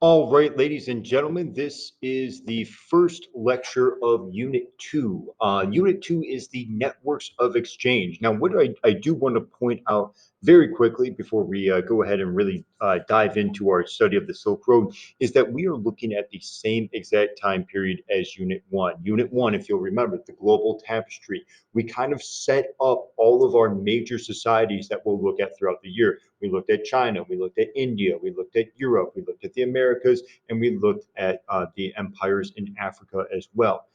All right, ladies and gentlemen, this is the first lecture of Unit 2. Unit 2 is the networks of exchange. Now, what I do want to point out very quickly before we go ahead and really dive into our study of the Silk Road is that we are looking at the same exact time period as Unit 1. Unit 1, if you'll remember, the global tapestry. We kind of set up all of our major societies that we'll look at throughout the year. We looked at China, we looked at India, we looked at Europe, we looked at the Americas, and we looked at the empires in Africa as well.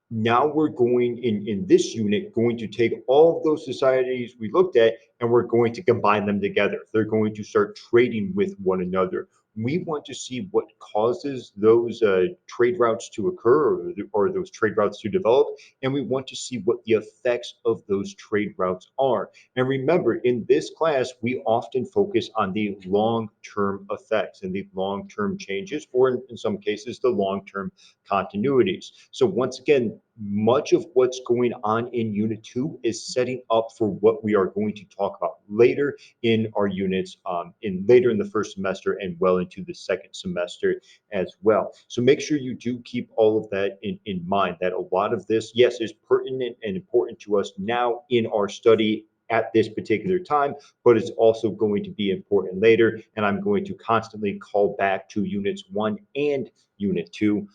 Now we're going in this unit going to take all of those societies we looked at and we're going to combine them together. They're going to start trading with one another. We want to see what causes those trade routes to occur or those trade routes to develop, and we want to see what the effects of those trade routes are. And remember, in this class, we often focus on the long-term effects and the long-term changes, or in some cases, the long-term continuities. So once again, much of what's going on in Unit 2 is setting up for what we are going to talk about later in our units, later in the first semester and well into the second semester as well. So make sure you do keep all of that in mind, that a lot of this, yes, is pertinent and important to us now in our study at this particular time, but it's also going to be important later. And I'm going to constantly call back to Units 1 and Unit 2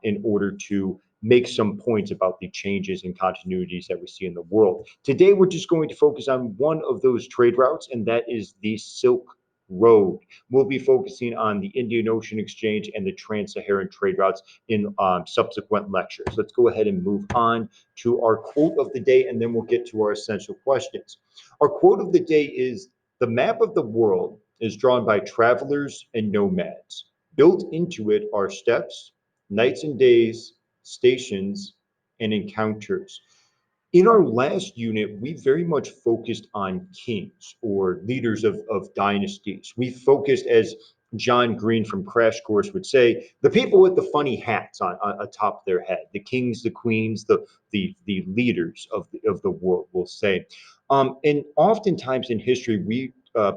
in order to make some points about the changes and continuities that we see in the world. Today, we're just going to focus on one of those trade routes, and that is the Silk Road. We'll be focusing on the Indian Ocean Exchange and the Trans-Saharan trade routes in subsequent lectures. Let's go ahead and move on to our quote of the day, and then we'll get to our essential questions. Our quote of the day is, "The map of the world is drawn by travelers and nomads. Built into it are steps, nights and days, stations, and encounters." In our last unit, we very much focused on kings or leaders of dynasties. We focused, as John Green from Crash Course would say, the people with the funny hats on atop their head, the kings, the queens, the leaders of the world, we'll say. And oftentimes in history, we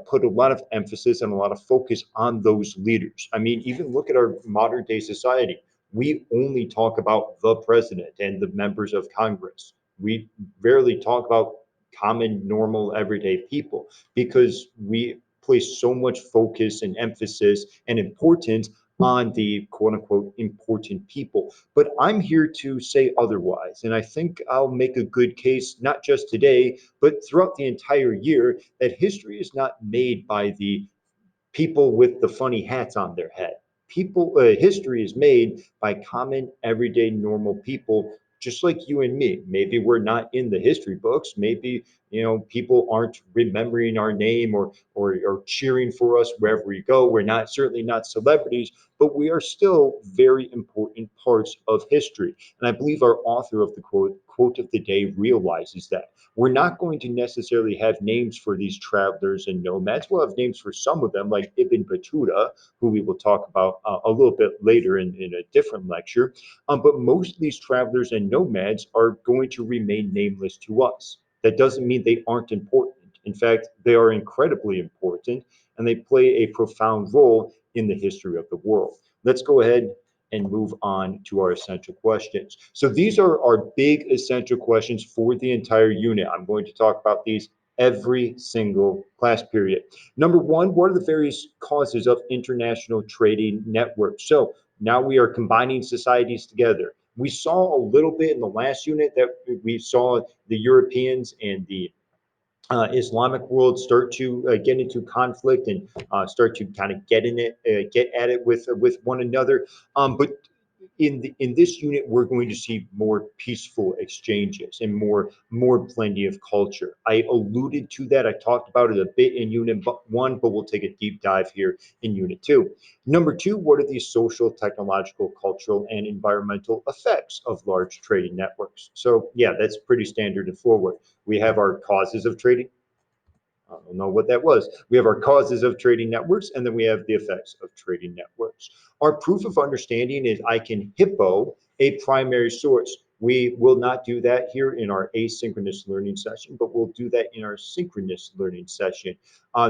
put a lot of emphasis and a lot of focus on those leaders. I mean, even look at our modern day society. We only talk about the president and the members of Congress. We rarely talk about common, normal, everyday people because we place so much focus and emphasis and importance on the quote unquote important people. But I'm here to say otherwise. And I think I'll make a good case, not just today, but throughout the entire year, that history is not made by the people with the funny hats on their head. History is made by common, everyday, normal people, just like you and me. Maybe we're not in the history books. Maybe people aren't remembering our name or cheering for us wherever we go. We're not certainly not celebrities, but we are still very important parts of history. And I believe our author of the quote of the day realizes that. We're not going to necessarily have names for these travelers and nomads. We'll have names for some of them, like Ibn Battuta, who we will talk about a little bit later in a different lecture. But most of these travelers and nomads are going to remain nameless to us. That doesn't mean they aren't important. In fact, they are incredibly important and they play a profound role in the history of the world. Let's go ahead and move on to our essential questions. So these are our big essential questions for the entire unit. I'm going to talk about these every single class period. Number one, what are the various causes of international trading networks? So now we are combining societies together. We saw a little bit in the last unit that we saw the Europeans and the Islamic world start to get into conflict and start to kind of get at it with one another. But in this unit, we're going to see more peaceful exchanges and more plenty of culture. I alluded to that. I talked about it a bit in unit one, but we'll take a deep dive here in unit two. Number two, what are the social, technological, cultural, and environmental effects of large trading networks? So yeah, that's pretty standard and forward. We have our causes of trading. I don't know what that was. We have our causes of trading networks, and then we have the effects of trading networks. Our proof of understanding is I can hippo a primary source. We will not do that here in our asynchronous learning session, but we'll do that in our synchronous learning session.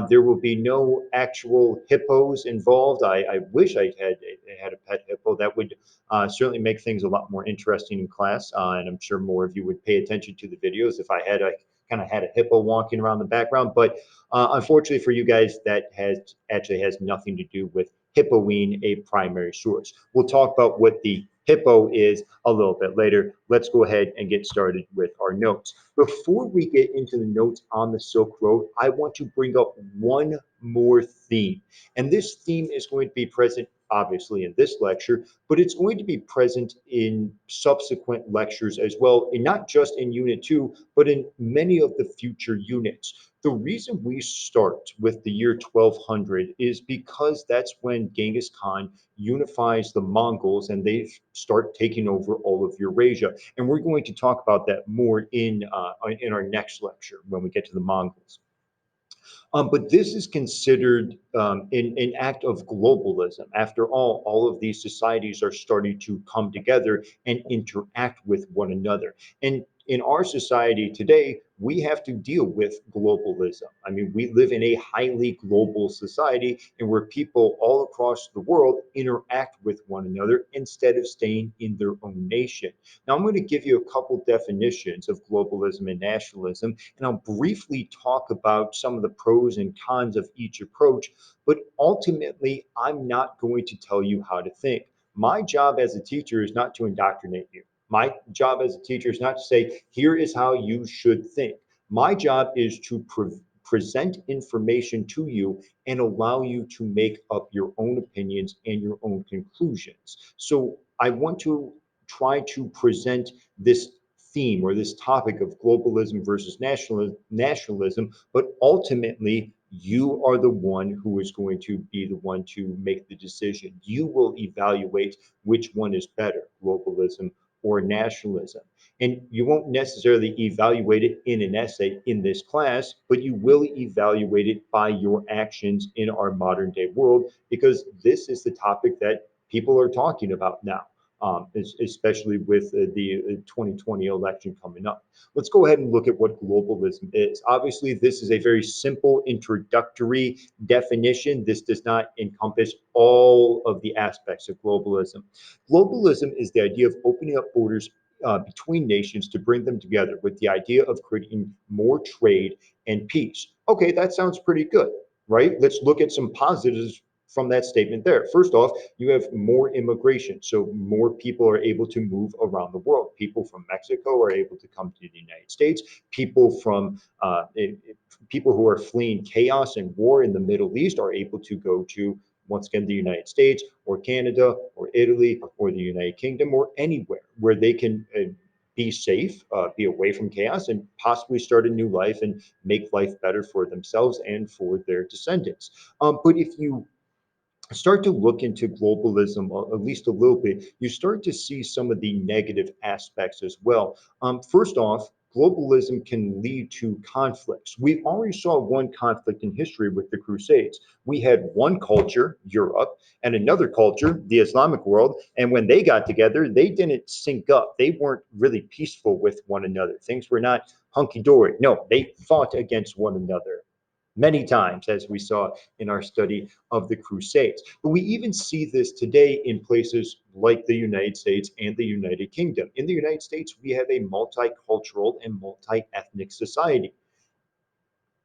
There will be no actual hippos involved. I wish I had a pet hippo. That would certainly make things a lot more interesting in class, and I'm sure more of you would pay attention to the videos if I had a kind of had a hippo walking around the background. But unfortunately for you guys, that has nothing to do with hippoing a primary source. We'll talk about what the hippo is a little bit later. Let's go ahead and get started with our notes. Before we get into the notes on the Silk Road, I want to bring up one more theme. And this theme is going to be present, obviously, in this lecture, but it's going to be present in subsequent lectures as well, and not just in Unit 2, but in many of the future units. The reason we start with the year 1200 is because that's when Genghis Khan unifies the Mongols and they start taking over all of Eurasia. And we're going to talk about that more in our next lecture when we get to the Mongols. But this is considered an act of globalism. After all of these societies are starting to come together and interact with one another. And in our society today, we have to deal with globalism. I mean, we live in a highly global society and where people all across the world interact with one another instead of staying in their own nation. Now, I'm going to give you a couple definitions of globalism and nationalism, and I'll briefly talk about some of the pros and cons of each approach, but ultimately, I'm not going to tell you how to think. My job as a teacher is not to indoctrinate you. My job as a teacher is not to say, here is how you should think. My job is to present information to you and allow you to make up your own opinions and your own conclusions. So I want to try to present this theme or this topic of globalism versus nationalism, but ultimately you are the one who is going to be the one to make the decision. You will evaluate which one is better, globalism or nationalism. And you won't necessarily evaluate it in an essay in this class, but you will evaluate it by your actions in our modern day world, because this is the topic that people are talking about now, especially with the 2020 election coming up. Let's go ahead and look at what globalism is. Obviously, this is a very simple introductory definition. This does not encompass all of the aspects of globalism. Globalism is the idea of opening up borders between nations to bring them together with the idea of creating more trade and peace. Okay, that sounds pretty good, right? Let's look at some positives from that statement there. First off, you have more immigration. So more people are able to move around the world. People from Mexico are able to come to the United States. People who are fleeing chaos and war in the Middle East are able to go to, once again, the United States or Canada or Italy or the United Kingdom or anywhere where they can be safe, be away from chaos, and possibly start a new life and make life better for themselves and for their descendants. But if you start to look into globalism at least a little bit, you start to see some of the negative aspects as well. First off, globalism can lead to conflicts. We already saw one conflict in history with the Crusades. We had one culture, Europe, and another culture, the Islamic world, and when they got together, they didn't sync up. They weren't really peaceful with one another. Things were not hunky dory. No, they fought against one another many times, as we saw in our study of the Crusades. But we even see this today in places like the United States and the United Kingdom. In the United States, we have a multicultural and multi-ethnic society.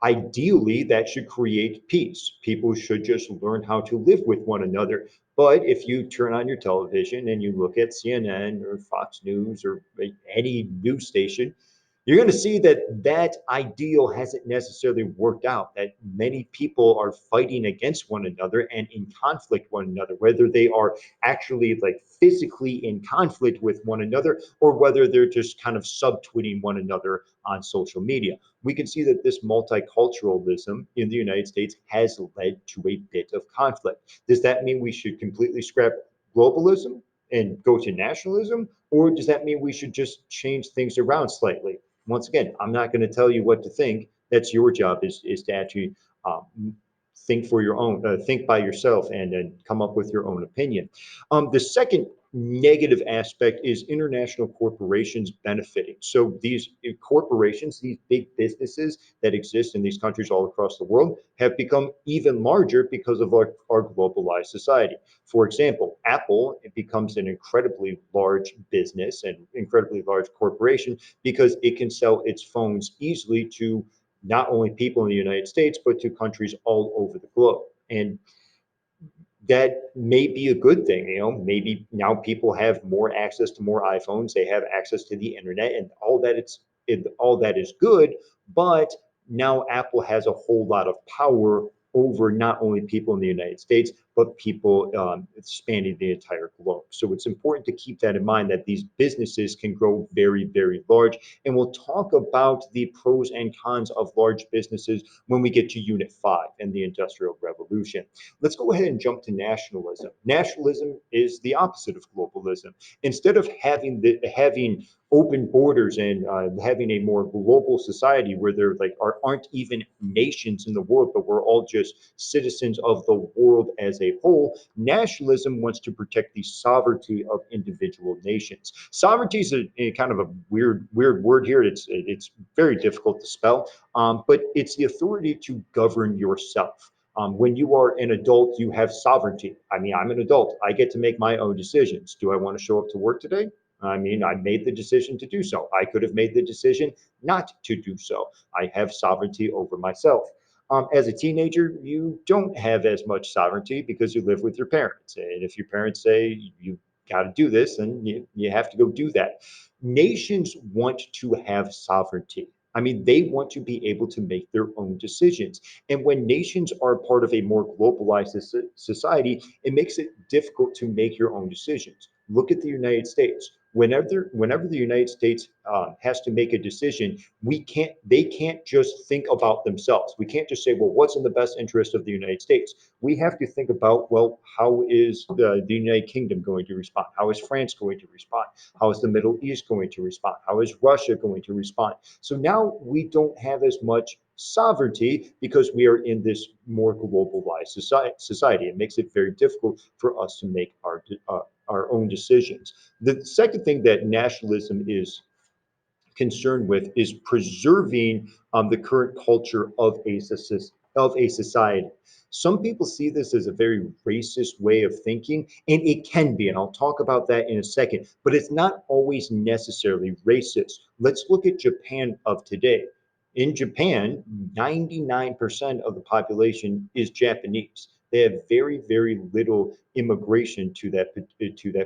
Ideally, that should create peace. People should just learn how to live with one another. But if you turn on your television and you look at CNN or Fox News or any news station, you're going to see that that ideal hasn't necessarily worked out, that many people are fighting against one another and in conflict one another, whether they are actually like physically in conflict with one another or whether they're just kind of subtweeting one another on social media. We can see that this multiculturalism in the United States has led to a bit of conflict. Does that mean we should completely scrap globalism and go to nationalism? Or does that mean we should just change things around slightly? Once again, I'm not going to tell you what to think. That's your job, is to actually um, think for your own, think by yourself, and come up with your own opinion. The second negative aspect is international corporations benefiting. So these corporations, these big businesses that exist in these countries all across the world, have become even larger because of our globalized society. For example, Apple, it becomes an incredibly large business and incredibly large corporation because it can sell its phones easily to not only people in the United States, but to countries all over the globe. And that may be a good thing. Maybe now people have more access to more iPhones, they have access to the internet, and all that is good. But now Apple has a whole lot of power over not only people in the United States, but people spanning the entire globe. So it's important to keep that in mind, that these businesses can grow very, very large. And we'll talk about the pros and cons of large businesses when we get to Unit 5 and the Industrial Revolution. Let's go ahead and jump to nationalism. Nationalism is the opposite of globalism. Instead of having open borders and having a more global society where there aren't even nations in the world, but we're all just citizens of the world as a whole, nationalism wants to protect the sovereignty of individual nations. Sovereignty is a kind of a weird word here. It's very difficult to spell, but it's the authority to govern yourself. When you are an adult, you have sovereignty. I mean, I'm an adult. I get to make my own decisions. Do I want to show up to work today? I mean, I made the decision to do so. I could have made the decision not to do so. I have sovereignty over myself. As a teenager, you don't have as much sovereignty because you live with your parents. And if your parents say you got to do this, then you have to go do that. Nations want to have sovereignty. I mean, they want to be able to make their own decisions. And when nations are part of a more globalized society, it makes it difficult to make your own decisions. Look at the United States. Whenever the United States has to make a decision, they can't just think about themselves. We can't just say, well, what's in the best interest of the United States? We have to think about, well, how is the United Kingdom going to respond? How is France going to respond? How is the Middle East going to respond? How is Russia going to respond? So now we don't have as much sovereignty because we are in this more globalized society. It makes it very difficult for us to make our own decisions. The second thing that nationalism is concerned with is preserving the current culture of a society. Some people see this as a very racist way of thinking, and it can be, and I'll talk about that in a second, but it's not always necessarily racist. Let's look at Japan of today. In Japan, 99% of the population is Japanese. They have very, very little immigration to that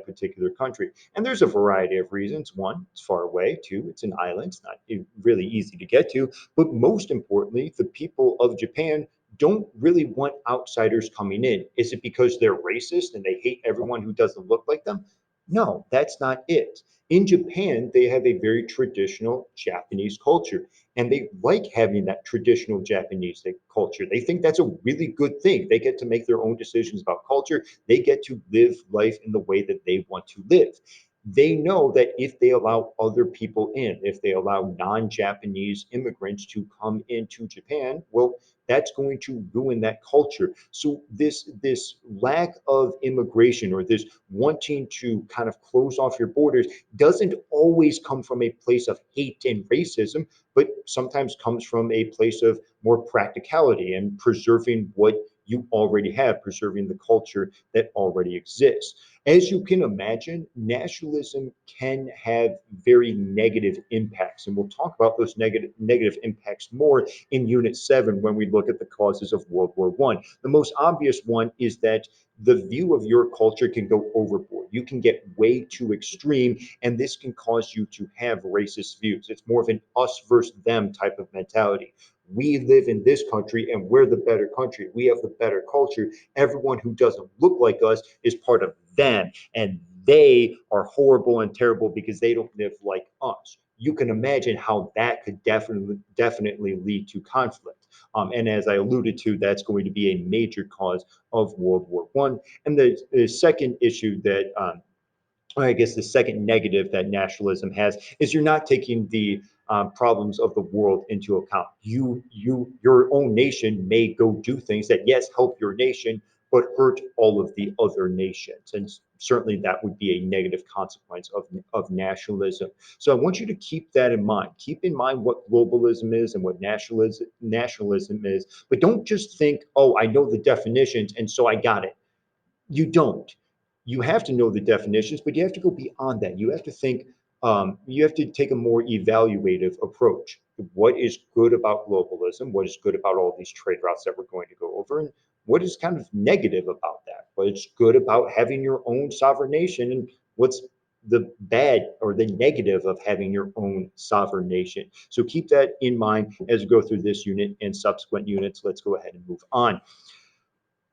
particular country. And there's a variety of reasons. One, it's far away. Two, it's an island. It's not really easy to get to. But most importantly, the people of Japan don't really want outsiders coming in. Is it because they're racist and they hate everyone who doesn't look like them? No, that's not it. In Japan, they have a very traditional Japanese culture, and they like having that traditional Japanese culture. They think that's a really good thing. They get to make their own decisions about culture. They get to live life in the way that they want to live. They know that if they allow other people in, if they allow non-Japanese immigrants to come into Japan, well, that's going to ruin that culture. So this lack of immigration, or this wanting to kind of close off your borders, doesn't always come from a place of hate and racism, but sometimes comes from a place of more practicality and preserving what you already have, preserving the culture that already exists. As you can imagine, nationalism can have very negative impacts, and we'll talk about those negative impacts more in Unit 7 when we look at the causes of World War I. The most obvious one is that the view of your culture can go overboard. You can get way too extreme, and this can cause you to have racist views. It's more of an us versus them type of mentality. We live in this country and we're the better country. We have the better culture. Everyone who doesn't look like us is part of them, and they are horrible and terrible because they don't live like us. You can imagine how that could definitely lead to conflict. And as I alluded to, that's going to be a major cause of World War I. And the second issue that I guess the second negative that nationalism has is you're not taking the problems of the world into account. Your own nation may go do things that yes help your nation, but hurt all of the other nations, and certainly that would be a negative consequence of nationalism. So I want you to keep that in mind. Keep in mind what globalism is and what nationalism is, but don't just think, oh, I know the definitions, and so I got it. You don't. You have to know the definitions, but you have to go beyond that. You have to think, you have to take a more evaluative approach. What is good about globalism? What is good about all these trade routes that we're going to go over? And what is kind of negative about that? What's good about having your own sovereign nation? And what's the bad or the negative of having your own sovereign nation? So keep that in mind as we go through this unit and subsequent units. Let's go ahead and move on.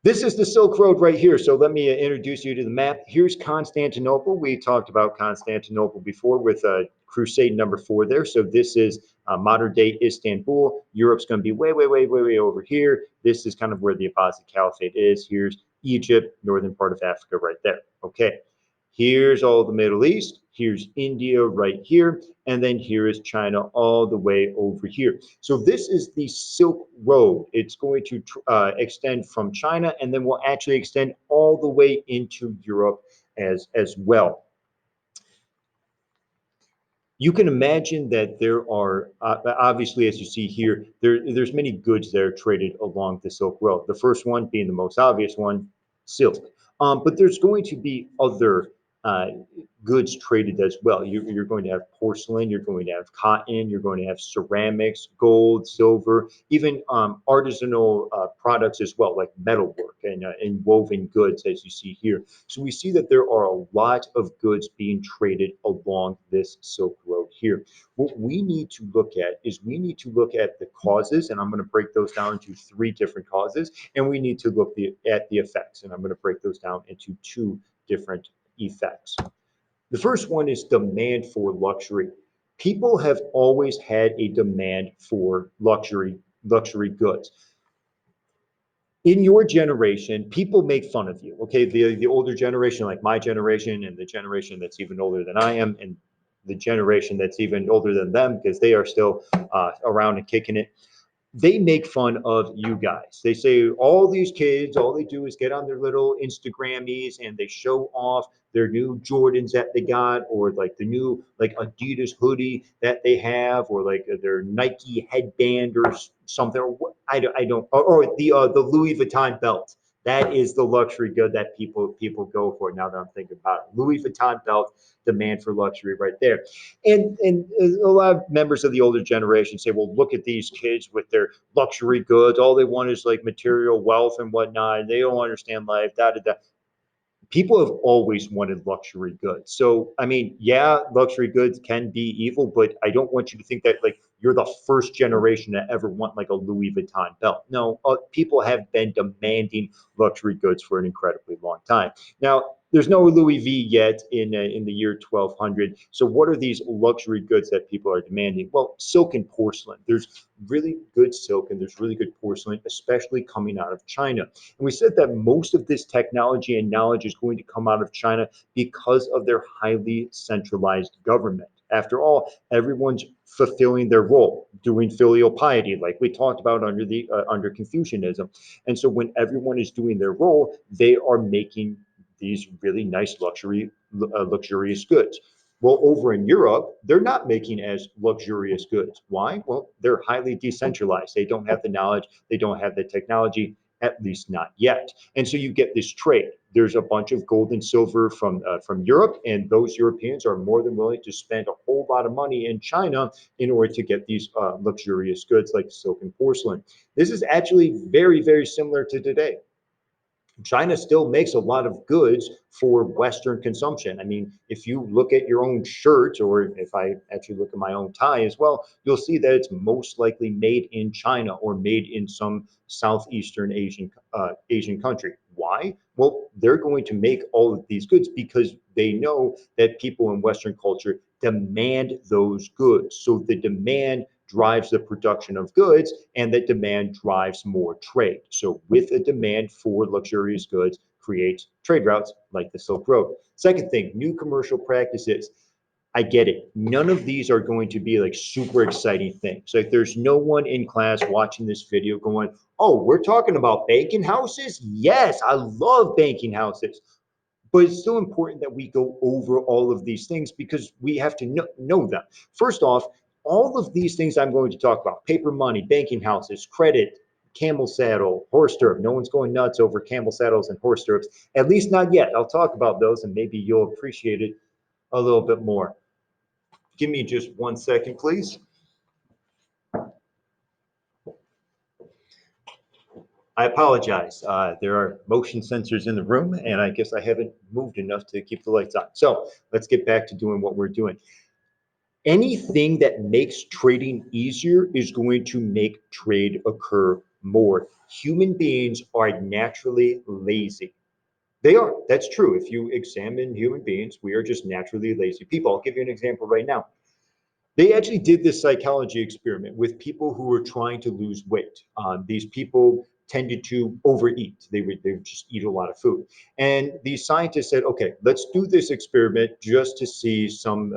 This is the Silk Road right here. So let me introduce you to the map. Here's Constantinople. We talked about Constantinople before with Crusade number 4 there. So this is modern day Istanbul. Europe's going to be way, way, way, way, way over here. This is kind of where the Abbasid Caliphate is. Here's Egypt, northern part of Africa right there. Okay. Here's all the Middle East. Here's India right here. And then here is China all the way over here. So this is the Silk Road. It's going to extend from China and then will actually extend all the way into Europe as well. You can imagine that there are, obviously, as you see here, there's many goods that are traded along the Silk Road. The first one being the most obvious one, silk. But there's going to be other uh, goods traded as well. You're going to have porcelain, you're going to have cotton, you're going to have ceramics, gold, silver, even artisanal products as well, like metalwork and woven goods, as you see here. So we see that there are a lot of goods being traded along this Silk Road here. What we need to look at is we need to look at the causes, and I'm going to break those down into 3 different causes, and we need to look at the effects, and I'm going to break those down into 2 different effects. The first one is demand for luxury. People have always had a demand for luxury goods. In your generation, people make fun of you. Okay, the older generation, like my generation, and the generation that's even older than I am, and the generation that's even older than them because they are still around and kicking it, they make fun of you guys. They say all these kids, all they do is get on their little Instagrammies and they show off their new Jordans that they got, or like the new like Adidas hoodie that they have, or like their Nike headband or something. Or I don't, or the Louis Vuitton belt. That is the luxury good that people go for. Now that I'm thinking about it, Louis Vuitton belt, demand for luxury right there. And a lot of members of the older generation say, well, look at these kids with their luxury goods. All they want is like material wealth and whatnot. They don't understand life. Da da da. People have always wanted luxury goods. So, I mean, yeah, luxury goods can be evil, but I don't want you to think that like you're the first generation to ever want like a Louis Vuitton belt. No, people have been demanding luxury goods for an incredibly long time. Now, there's no Louis V yet in the year 1200. So, what are these luxury goods that people are demanding? Well, silk and porcelain. There's really good silk and there's really good porcelain, especially coming out of China. And we said that most of this technology and knowledge is going to come out of China because of their highly centralized government. After all, everyone's fulfilling their role, doing filial piety, like we talked about under Confucianism. And so, when everyone is doing their role, they are making these really nice luxurious goods. Well, over in Europe, they're not making as luxurious goods. Why? Well, they're highly decentralized. They don't have the knowledge, they don't have the technology, at least not yet. And so you get this trade. There's a bunch of gold and silver from Europe, and those Europeans are more than willing to spend a whole lot of money in China in order to get these luxurious goods like silk and porcelain. This is actually very, very similar to today. China still makes a lot of goods for Western consumption. I mean, if you look at your own shirt, or if I actually look at my own tie as well, you'll see that it's most likely made in China or made in some Southeastern Asian country. Why? Well, they're going to make all of these goods because they know that people in Western culture demand those goods. So the demand drives the production of goods, and that demand drives more trade. So with a demand for luxurious goods creates trade routes like the Silk Road. Second thing, new commercial practices. I get it. None of these are going to be like super exciting things. Like there's no one in class watching this video going, oh, we're talking about banking houses? Yes, I love banking houses. But it's still important that we go over all of these things because we have to know them. First off, all of these things I'm going to talk about, paper money, banking houses, credit, camel saddle, horse stirrup. No one's going nuts over camel saddles and horse stirrups, at least not yet. I'll talk about those and maybe you'll appreciate it a little bit more. Give me just 1 second, please. I apologize. There are motion sensors in the room, and I guess I haven't moved enough to keep the lights on. So let's get back to doing what we're doing. Anything that makes trading easier is going to make trade occur more. Human beings are naturally lazy. They are. That's true. If you examine human beings, we are just naturally lazy people. I'll give you an example right now. They actually did this psychology experiment with people who were trying to lose weight. These people tended to overeat. They would just eat a lot of food. And these scientists said, okay, let's do this experiment just to see some,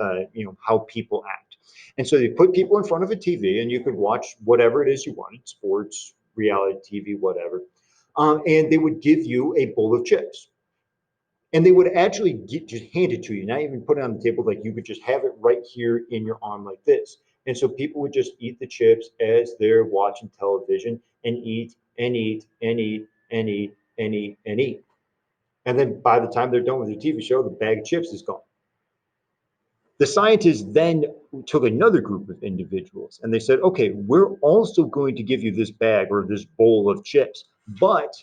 how people act. And so they put people in front of a TV, and you could watch whatever it is you wanted, sports, reality TV, whatever. And they would give you a bowl of chips, and they would actually just hand it to you, not even put it on the table. Like you could just have it right here in your arm like this. And so people would just eat the chips as they're watching television and eat and eat and eat and eat and eat and eat. And then by the time they're done with the TV show, the bag of chips is gone. The scientists then took another group of individuals and they said, okay, we're also going to give you this bag or this bowl of chips, but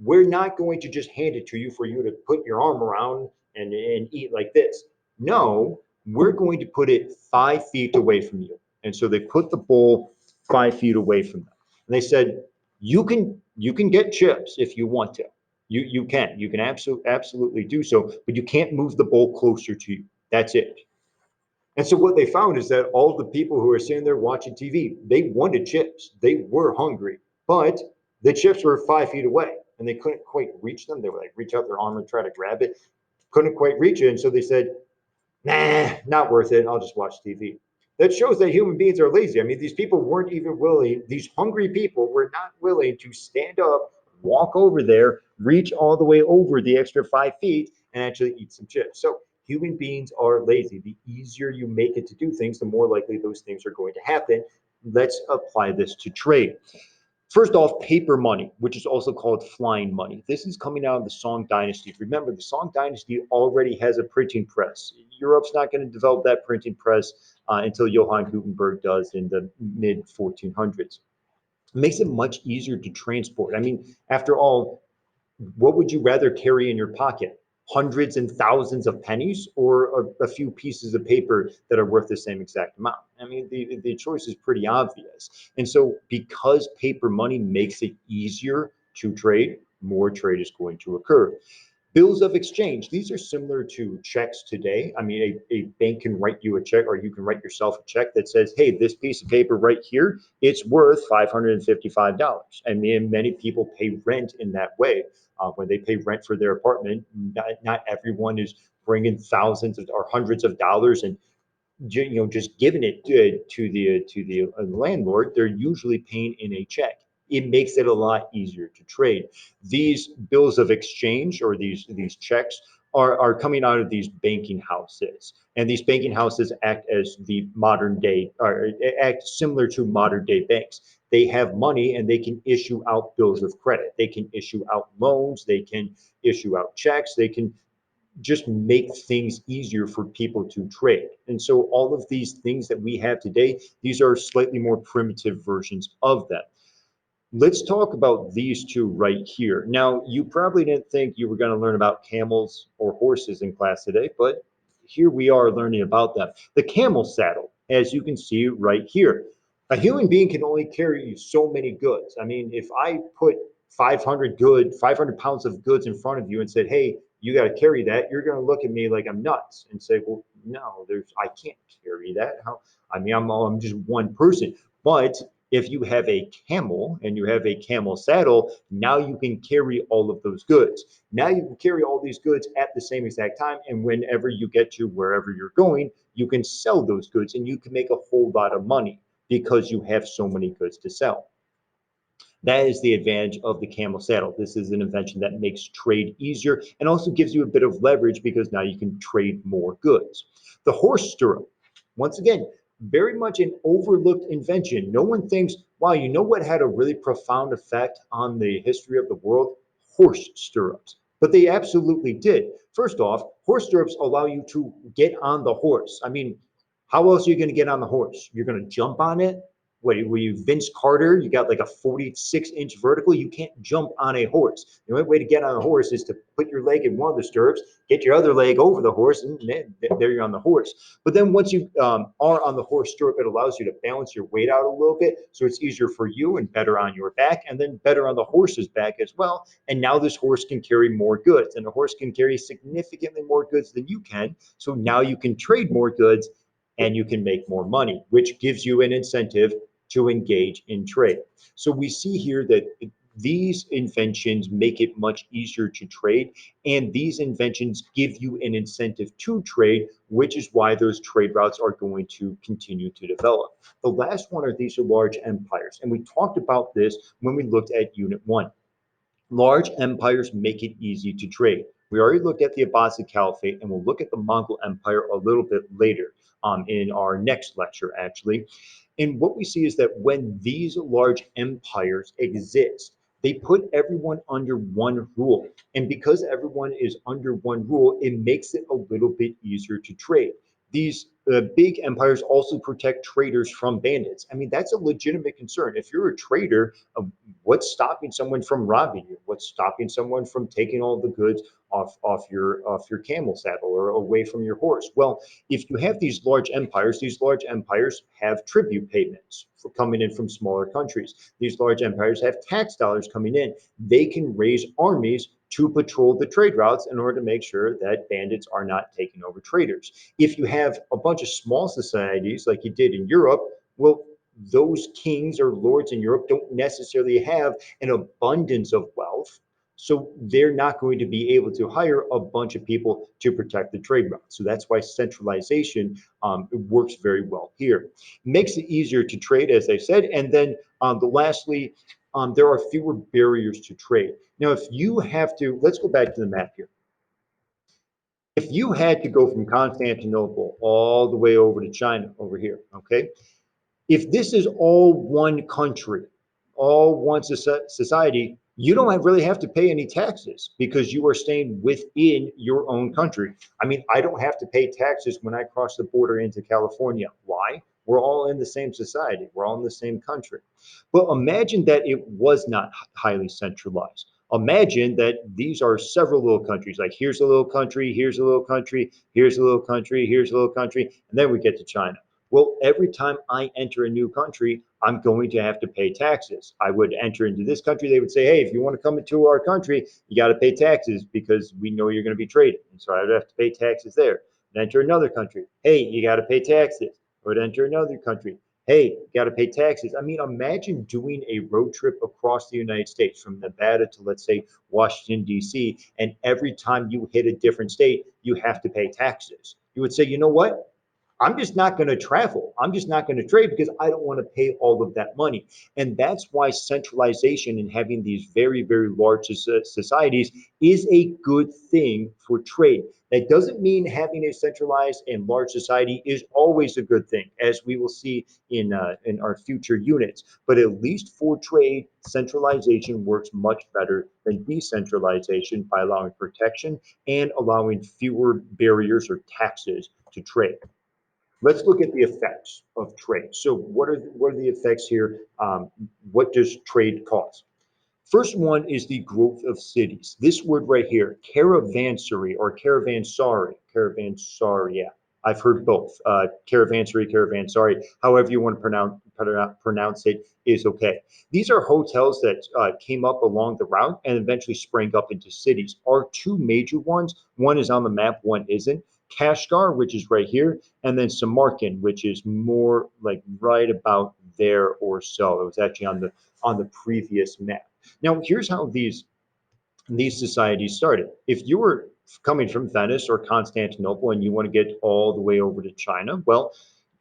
we're not going to just hand it to you for you to put your arm around and eat like this. No, we're going to put it 5 feet away from you. And so they put the bowl 5 feet away from them. And they said, you can get chips if you want to. You can absolutely do so, but you can't move the bowl closer to you. That's it. And so what they found is that all the people who were sitting there watching TV, they wanted chips. They were hungry, but the chips were 5 feet away and they couldn't quite reach them. They would like reach out their arm and try to grab it, couldn't quite reach it. And so they said, nah, not worth it. I'll just watch TV. That shows that human beings are lazy. I mean, these people weren't even willing, these hungry people were not willing to stand up, walk over there, reach all the way over the extra 5 feet, and actually eat some chips. So human beings are lazy. The easier you make it to do things, the more likely those things are going to happen. Let's apply this to trade. First off, paper money, which is also called flying money. This is coming out of the Song Dynasty. Remember, the Song Dynasty already has a printing press. Europe's not going to develop that printing press until Johann Gutenberg does in the mid 1400s. It makes it much easier to transport. I mean, after all, what would you rather carry in your pocket? Hundreds and thousands of pennies or a few pieces of paper that are worth the same exact amount? I mean, the choice is pretty obvious. And so, because paper money makes it easier to trade, more trade is going to occur. Bills of exchange, these are similar to checks today. I mean, a bank can write you a check or you can write yourself a check that says, hey, this piece of paper right here, it's worth $555. I mean, many people pay rent in that way. When they pay rent for their apartment, not everyone is bringing thousands or hundreds of dollars and just giving it to the landlord. They're usually paying in a check. It makes it a lot easier to trade. These bills of exchange or these checks are coming out of these banking houses, and these banking houses act as the modern day or act similar to modern day banks. They have money and they can issue out bills of credit. They can issue out loans. They can issue out checks. They can just make things easier for people to trade. And so all of these things that we have today, these are slightly more primitive versions of them. Let's talk about these two right here. Now, you probably didn't think you were going to learn about camels or horses in class today, but here we are learning about them. The camel saddle, as you can see right here. A human being can only carry so many goods. I mean, if I put 500 pounds of goods in front of you and said, hey, you got to carry that, you're going to look at me like I'm nuts and say, well, no, I can't carry that. How? I mean, I'm just one person. But If you have a camel and you have a camel saddle, now you can carry all of those goods. Now you can carry all these goods at the same exact time. And whenever you get to wherever you're going, you can sell those goods and you can make a whole lot of money because you have so many goods to sell. That is the advantage of the camel saddle. This is an invention that makes trade easier and also gives you a bit of leverage because now you can trade more goods. The horse stirrup, once again, very much an overlooked invention. No one thinks, wow, you know what had a really profound effect on the history of the world? Horse stirrups. But they absolutely did. First off, horse stirrups allow you to get on the horse. I mean, how else are you going to get on the horse? You're going to jump on it? What were you Vince Carter? You got like a 46-inch vertical. You can't jump on a horse. The only way to get on a horse is to put your leg in one of the stirrups, get your other leg over the horse, and there you're on the horse. But then once you are on the horse stirrup, it allows you to balance your weight out a little bit, so it's easier for you and better on your back, and then better on the horse's back as well. And now this horse can carry more goods, and the horse can carry significantly more goods than you can. So now you can trade more goods and you can make more money, which gives you an incentive to engage in trade. So we see here that these inventions make it much easier to trade, and these inventions give you an incentive to trade, which is why those trade routes are going to continue to develop. The last one are these are large empires, and we talked about this when we looked at Unit 1. Large empires make it easy to trade. We already looked at the Abbasid Caliphate, and we'll look at the Mongol Empire a little bit later in our next lecture, actually. And what we see is that when these large empires exist, they put everyone under one rule. And because everyone is under one rule, it makes it a little bit easier to trade. These big empires also protect traders from bandits. I mean, that's a legitimate concern. If you're a trader, what's stopping someone from robbing you? What's stopping someone from taking all the goods off your camel saddle or away from your horse? Well, if you have these large empires have tribute payments for coming in from smaller countries. These large empires have tax dollars coming in. They can raise armies to patrol the trade routes in order to make sure that bandits are not taking over traders. If you have a bunch of small societies like you did in Europe, well, those kings or lords in Europe don't necessarily have an abundance of wealth. So they're not going to be able to hire a bunch of people to protect the trade route. So that's why centralization works very well here. Makes it easier to trade, as I said. And then lastly, there are fewer barriers to trade. Now, if you have to, let's go back to the map here. If you had to go from Constantinople all the way over to China over here, okay, if this is all one country, all one society, you don't really have to pay any taxes because you are staying within your own country. I mean, I don't have to pay taxes when I cross the border into California. Why? We're all in the same society. We're all in the same country. But imagine that it was not highly centralized. Imagine that these are several little countries. Like here's a little country, here's a little country, here's a little country, here's a little country, and then we get to China. Well, every time I enter a new country, I'm going to have to pay taxes. I would enter into this country, they would say, hey, if you want to come into our country, you got to pay taxes because we know you're going to be trading. And so I would have to pay taxes there. And enter another country, hey, you got to pay taxes. I would enter another country, hey, you got to pay taxes. I mean, imagine doing a road trip across the United States from Nevada to, let's say, Washington, D.C., and every time you hit a different state, you have to pay taxes. You would say, you know what? I'm just not going to travel. I'm just not going to trade because I don't want to pay all of that money. And that's why centralization and having these very, very large societies is a good thing for trade. That doesn't mean having a centralized and large society is always a good thing, as we will see in our future units. But at least for trade, centralization works much better than decentralization by allowing protection and allowing fewer barriers or taxes to trade. Let's look at the effects of trade. So what are the effects here? What does trade cause? First one is the growth of cities. This word right here, caravansary or caravansary, yeah. I've heard both. Caravansary, caravansary, however you want to pronounce it is okay. These are hotels that came up along the route and eventually sprang up into cities. Our two major ones, one is on the map, one isn't. Kashgar, which is right here, and then Samarkand, which is more like right about there or so. It was actually on the previous map. Now, here's how these societies started. If you were coming from Venice or Constantinople and you want to get all the way over to China, well,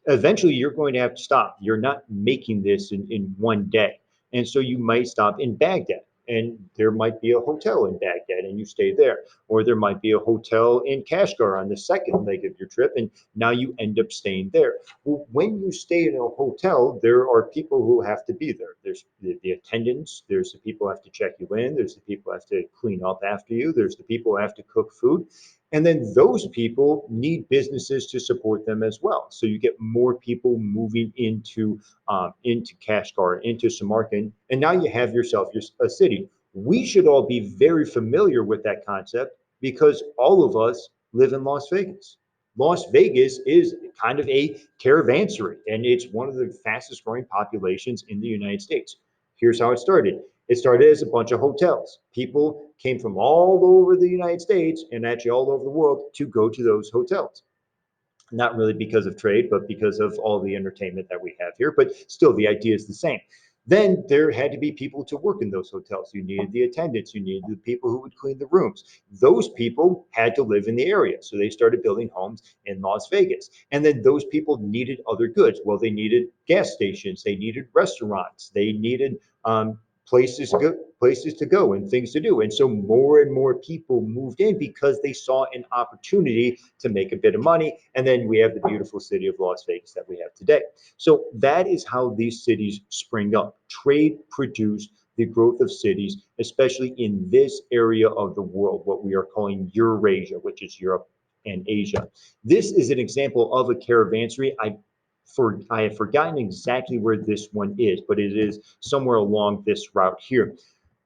eventually you're going to have to stop. You're not making this in one day. And so you might stop in Baghdad, and there might be a hotel in Baghdad and you stay there. Or there might be a hotel in Kashgar on the second leg of your trip, and now you end up staying there. Well, when you stay in a hotel, there are people who have to be there. There's the attendants, there's the people who have to check you in, there's the people who have to clean up after you, there's the people who have to cook food. And then those people need businesses to support them as well. So you get more people moving into Kashgar, into Samarkand, and now you have yourself a city. We should all be very familiar with that concept because all of us live in Las Vegas. Las Vegas is kind of a caravanserai, and it's one of the fastest growing populations in the United States. Here's how it started. It started as a bunch of hotels. People came from all over the United States and actually all over the world to go to those hotels. Not really because of trade, but because of all the entertainment that we have here. But still, the idea is the same. Then there had to be people to work in those hotels. You needed the attendants, you needed the people who would clean the rooms. Those people had to live in the area. So they started building homes in Las Vegas. And then those people needed other goods. Well, they needed gas stations, they needed restaurants, they needed places to go and things to do. And so more and more people moved in because they saw an opportunity to make a bit of money. And then we have the beautiful city of Las Vegas that we have today. So that is how these cities spring up. Trade produced the growth of cities, especially in this area of the world, what we are calling Eurasia, which is Europe and Asia. This is an example of a caravanserai. I have forgotten exactly where this one is, but it is somewhere along this route here.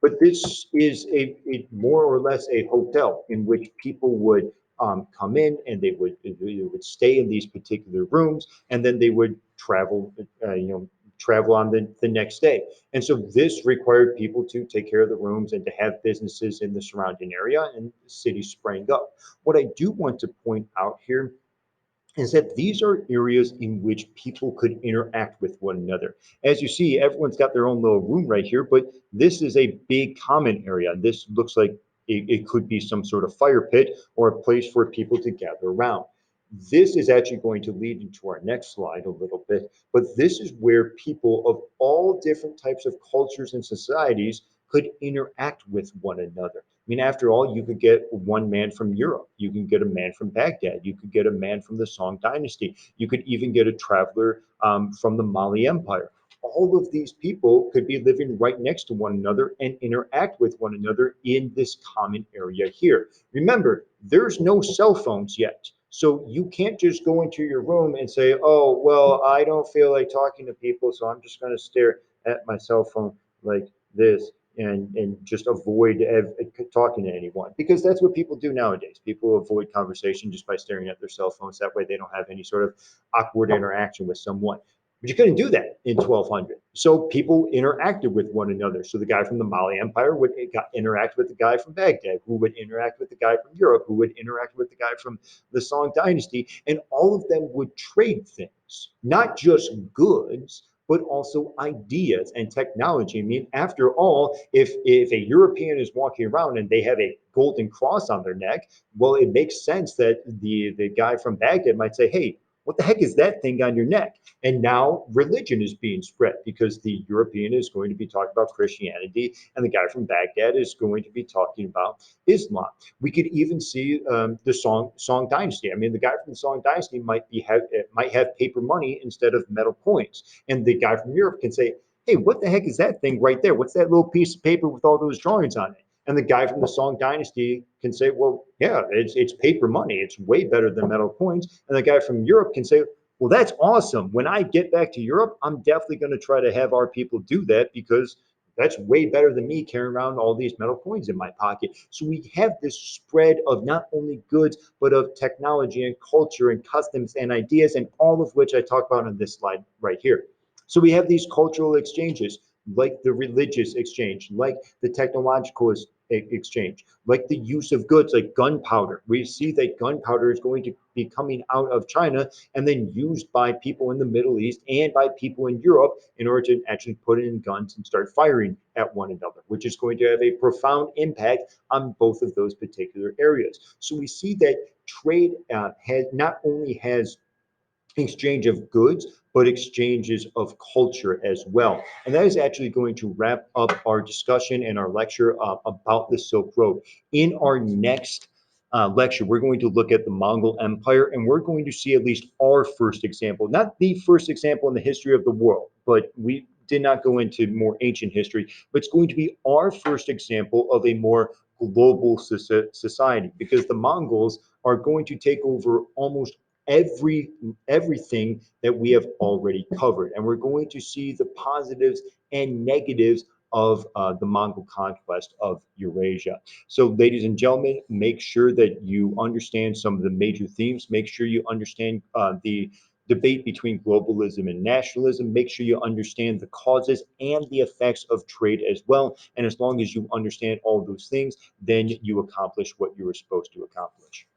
But this is a more or less a hotel in which people would come in and they would stay in these particular rooms, and then they would travel on the next day. And so this required people to take care of the rooms and to have businesses in the surrounding area, and the city sprang up. What I do want to point out here is that these are areas in which people could interact with one another. As you see, everyone's got their own little room right here, but this is a big common area. This looks like it could be some sort of fire pit or a place for people to gather around. This is actually going to lead into our next slide a little bit, but this is where people of all different types of cultures and societies could interact with one another. I mean, after all, you could get one man from Europe. You can get a man from Baghdad. You could get a man from the Song dynasty. You could even get a traveler from the Mali Empire. All of these people could be living right next to one another and interact with one another in this common area here. Remember, there's no cell phones yet. So you can't just go into your room and say, oh, well, I don't feel like talking to people, so I'm just going to stare at my cell phone like this and just avoid talking to anyone, because that's what people do nowadays. People avoid conversation just by staring at their cell phones. That way they don't have any sort of awkward interaction with someone. But you couldn't do that in 1200. So people interacted with one another. So the guy from the Mali Empire would interact with the guy from Baghdad, who would interact with the guy from Europe, who would interact with the guy from the Song dynasty, and all of them would trade things, not just goods, but also ideas and technology. I mean, after all, if a European is walking around and they have a golden cross on their neck, well, it makes sense that the guy from Baghdad might say, hey, what the heck is that thing on your neck? And now religion is being spread because the European is going to be talking about Christianity and the guy from Baghdad is going to be talking about Islam. We could even see the Song Dynasty. I mean, the guy from the Song Dynasty might have paper money instead of metal coins, and the guy from Europe can say, "Hey, what the heck is that thing right there? What's that little piece of paper with all those drawings on it?" And the guy from the Song Dynasty can say, well, yeah, it's paper money. It's way better than metal coins. And the guy from Europe can say, well, that's awesome. When I get back to Europe, I'm definitely going to try to have our people do that because that's way better than me carrying around all these metal coins in my pocket. So we have this spread of not only goods, but of technology and culture and customs and ideas, and all of which I talk about on this slide right here. So we have these cultural exchanges, like the religious exchange, like the technological exchange, like the use of goods like gunpowder. We see that gunpowder is going to be coming out of China and then used by people in the Middle East and by people in Europe in order to actually put in guns and start firing at one another, which is going to have a profound impact on both of those particular areas. So we see that trade has not only has exchange of goods, but exchanges of culture as well. And that is actually going to wrap up our discussion and our lecture about the Silk Road. In our next lecture, we're going to look at the Mongol Empire, and we're going to see at least our first example, not the first example in the history of the world, but we did not go into more ancient history, but it's going to be our first example of a more global society, because the Mongols are going to take over almost everything that we have already covered. And we're going to see the positives and negatives of the Mongol conquest of Eurasia. So, ladies and gentlemen, make sure that you understand some of the major themes. Make sure you understand the debate between globalism and nationalism. Make sure you understand the causes and the effects of trade as well. And as long as you understand all those things, then you accomplish what you were supposed to accomplish.